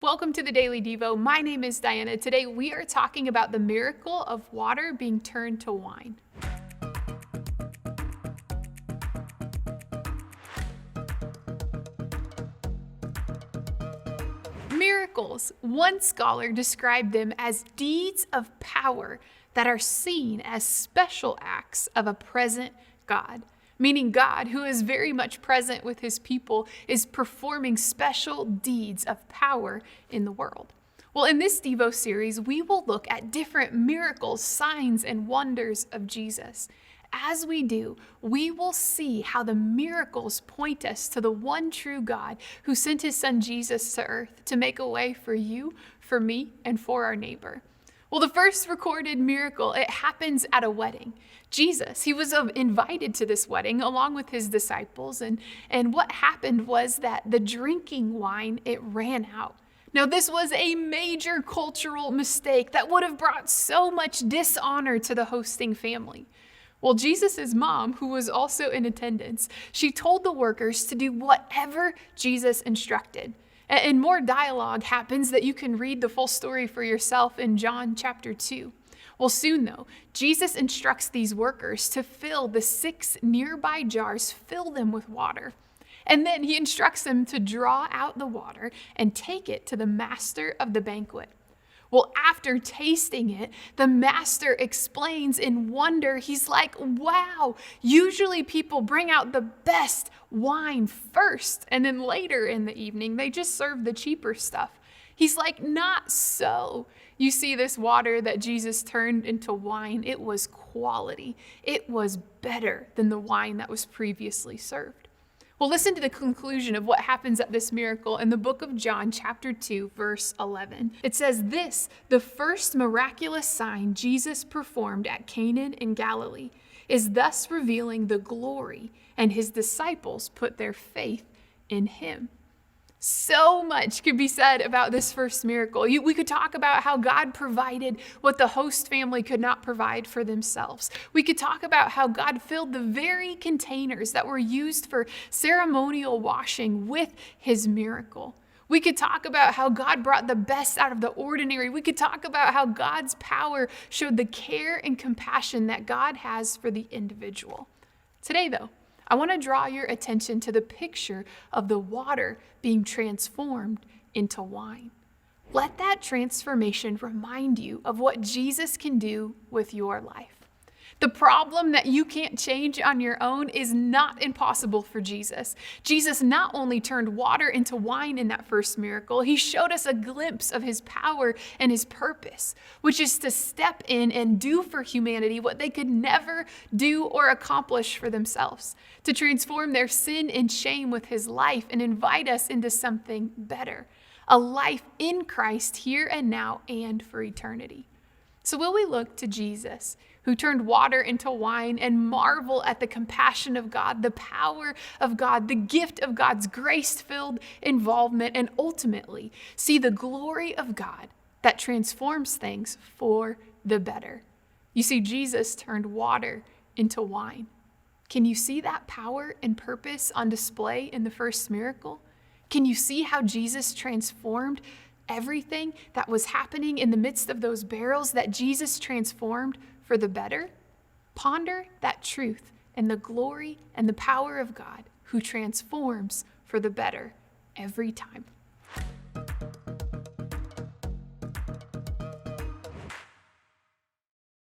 Welcome to the Daily Devo. My name is Diana. Today we are talking about the miracle of water being turned to wine. Miracles. One scholar described them as deeds of power that are seen as special acts of a present God. Meaning God, who is very much present with his people, is performing special deeds of power in the world. Well, in this Devo series, we will look at different miracles, signs, and wonders of Jesus. As we do, we will see how the miracles point us to the one true God who sent his son Jesus to earth to make a way for you, for me, and for our neighbor. Well, the first recorded miracle, it happens at a wedding. Jesus, he was invited to this wedding along with his disciples. And what happened was that the drinking wine, it ran out. Now, this was a major cultural mistake that would have brought so much dishonor to the hosting family. Well, Jesus' mom, who was also in attendance, she told the workers to do whatever Jesus instructed. And more dialogue happens that you can read the full story for yourself in John chapter 2. Well, soon though, Jesus instructs these workers to fill the 6 nearby jars, fill them with water. And then he instructs them to draw out the water and take it to the master of the banquet. Well, after tasting it, the master explains in wonder. He's like, wow, usually people bring out the best wine first, and then later in the evening, they just serve the cheaper stuff. He's like, not so. You see, this water that Jesus turned into wine, it was quality. It was better than the wine that was previously served. Well, listen to the conclusion of what happens at this miracle in the book of John, chapter 2, verse 11. It says this, the first miraculous sign Jesus performed at Cana in Galilee is thus revealing the glory, and his disciples put their faith in him. So much could be said about this first miracle. We could talk about how God provided what the host family could not provide for themselves. We could talk about how God filled the very containers that were used for ceremonial washing with his miracle. We could talk about how God brought the best out of the ordinary. We could talk about how God's power showed the care and compassion that God has for the individual. Today, though, I want to draw your attention to the picture of the water being transformed into wine. Let that transformation remind you of what Jesus can do with your life. The problem that you can't change on your own is not impossible for Jesus. Jesus not only turned water into wine in that first miracle, he showed us a glimpse of his power and his purpose, which is to step in and do for humanity what they could never do or accomplish for themselves, to transform their sin and shame with his life and invite us into something better, a life in Christ here and now and for eternity. So will we look to Jesus, who turned water into wine, and marvel at the compassion of God, the power of God, the gift of God's grace-filled involvement, and ultimately see the glory of God that transforms things for the better? You see, Jesus turned water into wine. Can you see that power and purpose on display in the first miracle? Can you see how Jesus transformed everything that was happening in the midst of those barrels, that Jesus transformed for the better? Ponder that truth and the glory and the power of God who transforms for the better every time.